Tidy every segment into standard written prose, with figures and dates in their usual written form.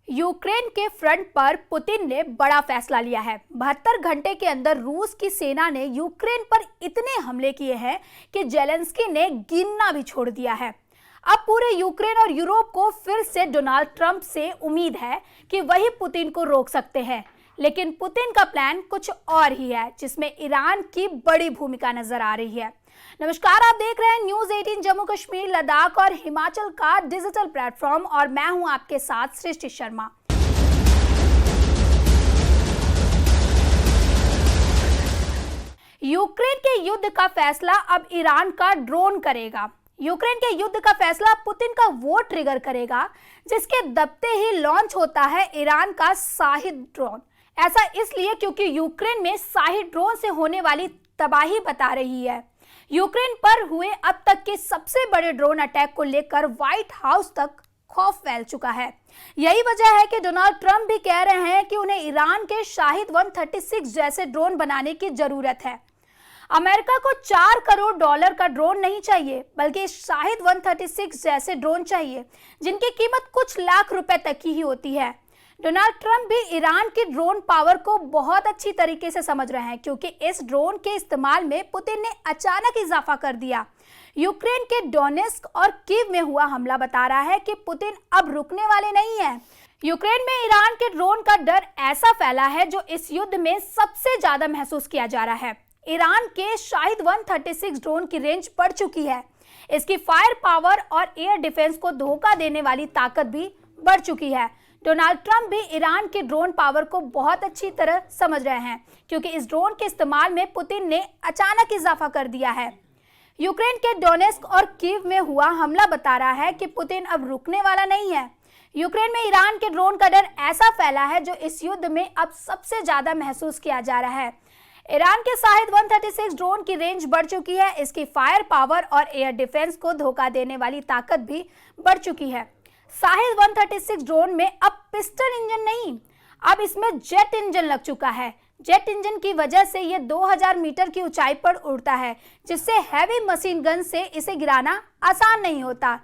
Ukraine के front पर Putin ने बड़ा फैसला लिया है। 72 घंटे के अंदर रूस की सेना ने यूक्रेन पर इतने हमले किए हैं कि जेलेंस्की ने गिनना भी छोड़ दिया है। अब पूरे यूक्रेन और यूरोप को फिर से डोनाल्ड ट्रंप से उम्मीद है कि वही पुतिन को रोक सकते हैं, लेकिन पुतिन का प्लान कुछ और ही है, जिसमें ईरान की बड़ी भूमिका नजर आ रही है। नमस्कार, आप देख रहे हैं न्यूज़ 18 जम्मू कश्मीर, लद्दाख और हिमाचल का डिजिटल प्लेटफॉर्म और मैं हूं आपके साथ सृष्टि शर्मा। यूक्रेन के युद्ध का फैसला अब ईरान का ड्रोन करेगा। यूक्रेन के युद्ध का फैसला पुतिन का वो ट्रिगर करेगा जिसके दबते ही लॉन्च होता है ईरान का शाहिद ड्रोन। ऐसा इसलिए क्योंकि यूक्रेन में शाहिद ड्रोन से होने वाली तबाही बता रही है। यूक्रेन पर हुए अब तक के सबसे बड़े ड्रोन अटैक को लेकर व्हाइट हाउस तक खौफ फैल चुका है। यही वजह है कि डोनाल्ड ट्रंप भी कह रहे हैं कि उन्हें ईरान के शाहिद 136 जैसे ड्रोन बनाने की जरूरत है। अमेरिका को $4 करोड़ का ड्रोन नहीं चाहिए, बल्कि शाहिद 136 जैसे ड्रोन चाहिए, जिनकी कीमत कुछ लाख रुपए तक की ही होती है। डोनाल्ड ट्रंप भी ईरान की ड्रोन पावर को बहुत अच्छी तरीके से समझ रहे हैं, क्योंकि इस ड्रोन के इस्तेमाल में पुतिन ने अचानक इजाफा कर दिया। यूक्रेन के डोनेस्क और कीव में हुआ हमला बता रहा है कि पुतिन अब रुकने वाले नहीं है। यूक्रेन में ईरान के ड्रोन का डर ऐसा फैला है जो इस युद्ध में सबसे ज्यादा महसूस किया जा रहा है। ईरान के शाहिद 136 ड्रोन की रेंज बढ़ चुकी है। इसकी फायर पावर और एयर डिफेंस को धोखा देने वाली ताकत भी बढ़ चुकी है। डोनाल्ड ट्रंप भी ईरान की ड्रोन पावर को बहुत अच्छी तरह समझ रहे हैं, क्योंकि इस ड्रोन के इस्तेमाल में पुतिन ने अचानक इजाफा कर दिया है। यूक्रेन के डोनेस्क और कीव में हुआ हमला बता रहा है कि पुतिन अब रुकने वाला नहीं है। यूक्रेन में ईरान के ड्रोन का डर ऐसा फैला है जो इस युद्ध में अब सबसे ज्यादा महसूस किया जा रहा है। ईरान के शाहिद 136 ड्रोन की रेंज बढ़ चुकी है। इसकी फायर पावर और एयर डिफेंस को धोखा देने वाली ताकत भी बढ़ चुकी है। शाहिद 136 ड्रोन में अब पिस्टन इंजन नहीं, अब इसमें जेट इंजन लग चुका है। जेट इंजन की वजह से ये 2000 मीटर की ऊंचाई पर उड़ता है, जिससे हैवी मशीन गन से इसे गिराना आसान नहीं होता।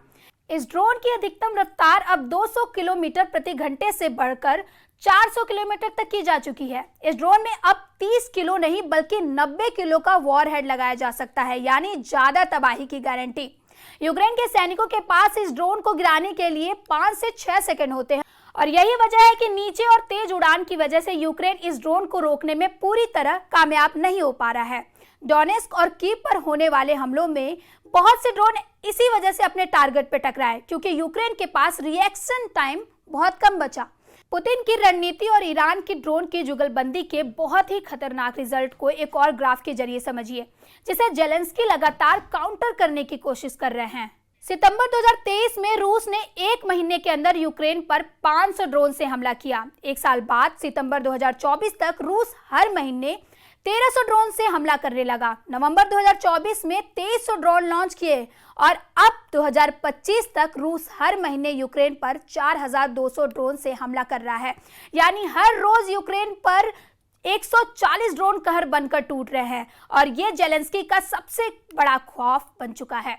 इस ड्रोन की अधिकतम रफ्तार अब 200 किलोमीटर प्रति घंटे से बढ़कर 400 किलोमीटर तक की जा चुकी है। इस ड्रोन में अब 30 किलो नहीं बल्कि 90 किलो का वॉरहेड लगाया जा सकता है, यानी ज्यादा तबाही की गारंटी। यूक्रेन के सैनिकों के पास इस ड्रोन को गिराने के लिए 5 से 6 सेकंड होते हैं, और यही वजह है कि नीचे और तेज उड़ान की वजह से यूक्रेन इस ड्रोन को रोकने में पूरी तरह कामयाब नहीं हो पा रहा है। डोनेस्क और कीव पर होने वाले हमलों में बहुत से ड्रोन इसी वजह से अपने टारगेट पे टकराए, क्योंकि यूक्रेन के पास रिएक्शन टाइम बहुत कम बचा। पुतिन की रणनीति और ईरान की ड्रोन की जुगलबंदी के बहुत ही खतरनाक रिजल्ट को एक और ग्राफ के जरिए समझिए, जिसे जेलेंस्की लगातार काउंटर करने की कोशिश कर रहे हैं। सितंबर 2023 में रूस ने एक महीने के अंदर यूक्रेन पर 500 ड्रोन से हमला किया। एक साल बाद सितंबर 2024 तक रूस हर महीने 1300 ड्रोन से हमला करने लगा। नवंबर 2024 में 2300 ड्रोन लॉन्च किए और अब 2025 तक रूस हर महीने यूक्रेन पर 4200 ड्रोन से हमला कर रहा है, यानी हर रोज यूक्रेन पर 140 ड्रोन कहर बनकर टूट रहे हैं, और ये जेलेंस्की का सबसे बड़ा खौफ बन चुका है।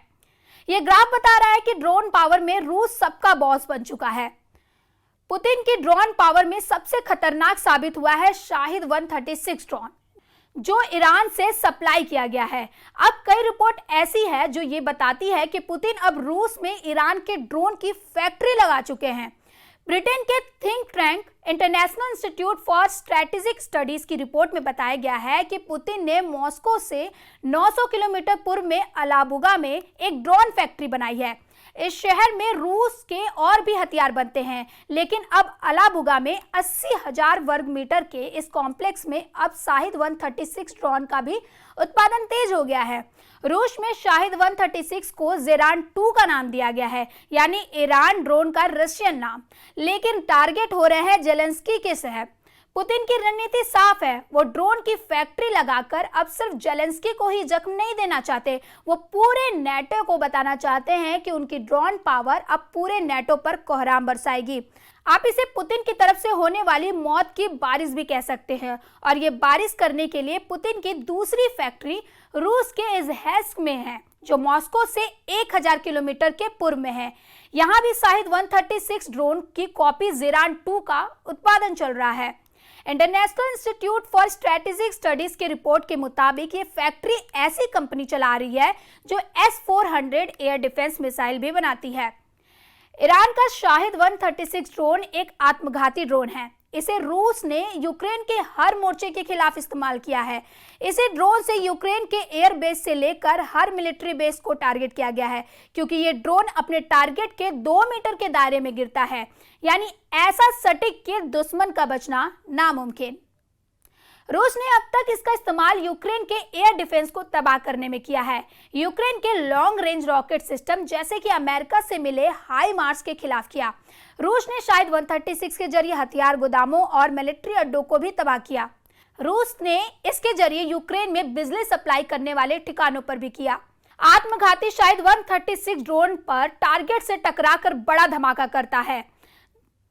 ये ग्राफ बता रहा है कि ड्रोन पावर में रूस सबका बॉस बन चुका है। पुतिन की ड्रोन पावर में सबसे खतरनाक साबित हुआ है शाहिद 136 ड्रोन, जो ईरान से सप्लाई किया गया है। अब कई रिपोर्ट ऐसी है जो ये बताती है कि पुतिन अब रूस में ईरान के ड्रोन की फैक्ट्री लगा चुके हैं। ब्रिटेन के think tank international institute for strategic studies की रिपोर्ट में बताया गया है कि पुतिन ने मॉस्को से 900 किलोमीटर पूर्व में अलाबुगा में एक ड्रोन फैक्ट्री बनाई है। इस शहर में रूस के और भी हथियार बनते हैं, लेकिन अब अलाबुगा में 80,000 वर्ग मीटर के इस कॉम्प्लेक्स में अब शाहिद 136 ड्रोन का भी उत्पादन तेज हो गया है। रूस में शाहिद 136 को ज़ेरान 2 का नाम दिया गया है, यानी ईरान ड्रोन का रशियन नाम, लेकिन टारगेट हो रहे हैं जेलेंस्की के शहर। पुतिन की रणनीति साफ है, वो ड्रोन की फैक्ट्री लगाकर अब सिर्फ जेलेंस्की को ही जख्म नहीं देना चाहते, वो पूरे नेटो को बताना चाहते हैं कि उनकी ड्रोन पावर अब पूरे नेटो पर कोहराम बरसाएगी। आप इसे पुतिन की तरफ से होने वाली मौत की बारिश भी कह सकते हैं, और ये बारिश करने के लिए पुतिन की दूसरी फैक्ट्री रूस के इज़हेस्क में है, जो मॉस्को से 1000 किलोमीटर के पूर्व में है। यहाँ भी शाहिद 136 ड्रोन की कॉपी ज़ेरान 2 का उत्पादन चल रहा है। International institute for strategic studies की रिपोर्ट के मुताबिक ये फैक्ट्री ऐसी कंपनी चला रही है जो S-400 एयर डिफेंस मिसाइल भी बनाती है। ईरान का शाहिद 136 ड्रोन एक आत्मघाती ड्रोन है। इसे रूस ने यूक्रेन के हर मोर्चे के खिलाफ इस्तेमाल किया है। इसे ड्रोन से यूक्रेन के एयर बेस से लेकर हर मिलिट्री बेस को टारगेट किया गया है, क्योंकि ये ड्रोन अपने टारगेट के 2 मीटर के दायरे में गिरता है, यानी ऐसा सटीक कि दुश्मन का बचना नामुमकिन। रूस ने अब तक इसका इस्तेमाल यूक्रेन के एयर डिफेंस को तबाह करने में किया है। यूक्रेन के लॉन्ग रेंज रॉकेट सिस्टम जैसे कि अमेरिका से मिले हाई मार्स के खिलाफ किया। रूस ने शाहिद 136 के जरिए हथियार गोदामों और मिलिट्री अड्डों को भी तबाह किया। रूस ने इसके जरिए यूक्रेन में बिजली सप्लाई करने वाले ठिकानों पर भी किया। आत्मघाती शाहिद 136 ड्रोन पर टारगेट से टकराकर बड़ा धमाका करता है।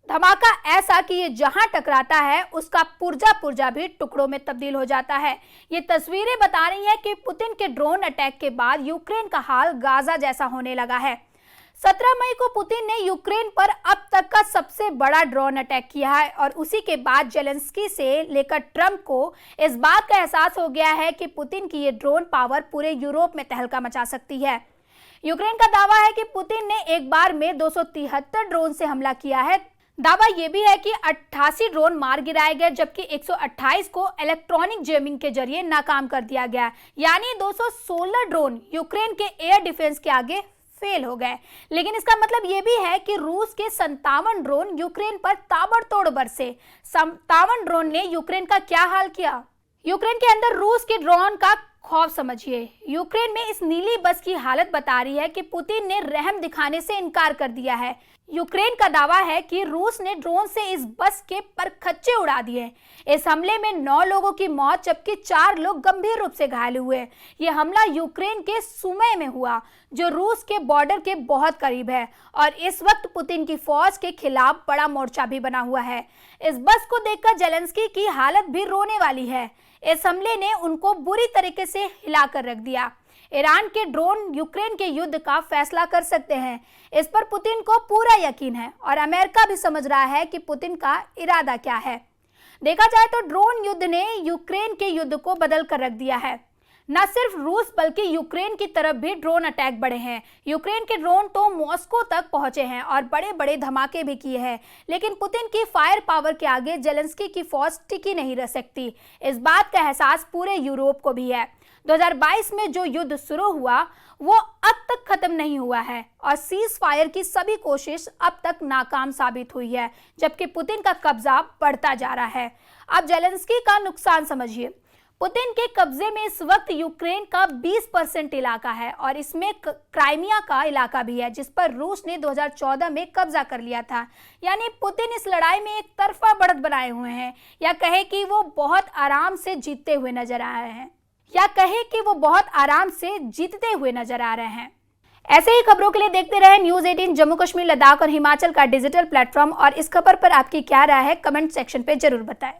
धमाका ऐसा कि ये जहां टकराता है उसका पुर्जा भी टुकड़ों में तब्दील हो जाता है। ये तस्वीरें बता रही हैं कि पुतिन के ड्रोन अटैक के बाद यूक्रेन का हाल गाजा जैसा होने लगा है। 17 मई को पुतिन ने यूक्रेन पर अब तक का सबसे बड़ा ड्रोन अटैक किया है और उसी के बाद जेलेंस्की से लेकर ट्रंप को इस बात का एहसास हो गया है कि पुतिन की ये ड्रोन पावर पूरे यूरोप में तहलका मचा सकती है। यूक्रेन का दावा है कि पुतिन ने एक बार में 273 ड्रोन से हमला किया है। दावा यह भी है कि 88 ड्रोन मार गिराए गए, जबकि 128 को इलेक्ट्रॉनिक जैमिंग के जरिए नाकाम कर दिया गया, यानी 216 ड्रोन यूक्रेन के एयर डिफेंस के आगे फेल हो गए। लेकिन इसका मतलब यह भी है कि रूस के 57 ड्रोन यूक्रेन पर ताबड़तोड़ बरसे। 57 ड्रोन ने यूक्रेन का क्या हाल किया। यूक्रेन के अंदर रूस के ड्रोन का खौफ समझिए। यूक्रेन में इस नीली बस की हालत बता रही है कि पुतिन ने रहम दिखाने से इनकार कर दिया है। यूक्रेन का दावा है कि रूस ने ड्रोन से इस बस के परखच्चे उड़ा दिए। इस हमले में 9 लोगों की मौत जबकि 4 लोग गंभीर रूप से घायल हुए। यह हमला यूक्रेन के सुमे में हुआ, जो रूस के बॉर्डर के बहुत करीब है और इस वक्त पुतिन की फौज के खिलाफ बड़ा मोर्चा भी बना हुआ है। इस बस को देखकर जेलेंस्की की हालत भी रोने वाली है। इस हमले ने उनको बुरी तरीके से हिलाकर रख दिया। ईरान के ड्रोन यूक्रेन के युद्ध का फैसला कर सकते हैं, इस पर पुतिन को पूरा यकीन है और अमेरिका भी समझ रहा है कि पुतिन का इरादा क्या है। देखा जाए तो ड्रोन युद्ध ने यूक्रेन के युद्ध को बदल कर रख दिया है। न सिर्फ रूस बल्कि यूक्रेन की तरफ भी ड्रोन अटैक बढ़े हैं। यूक्रेन के ड्रोन तो मॉस्को तक पहुंचे हैं और बड़े बड़े धमाके भी किए हैं, लेकिन पुतिन की फायर पावर के आगे जेलेंस्की की फौज टिकी नहीं रह सकती। इस बात का एहसास पूरे यूरोप को भी है। 2022 में जो युद्ध शुरू हुआ वो अब तक खत्म नहीं हुआ है और सीज फायर की सभी कोशिश अब तक नाकाम साबित हुई है, जबकि पुतिन का कब्जा बढ़ता जा रहा है। अब जेलेंस्की का नुकसान समझिए। पुतिन के कब्जे में इस वक्त यूक्रेन का 20% इलाका है और इसमें क्राइमिया का इलाका भी है, जिस पर रूस ने 2014 में कब्जा कर लिया था। यानी पुतिन इस लड़ाई में एक तरफा बढ़त बनाए हुए हैं, या कहे कि वो बहुत आराम से जीतते हुए नजर आ रहे हैं। ऐसे ही खबरों के लिए देखते रहे न्यूज़ 18 जम्मू कश्मीर, लद्दाख और हिमाचल का डिजिटल प्लेटफॉर्म। और इस खबर पर आपकी क्या राय है, कमेंट सेक्शन पे जरूर बताएं।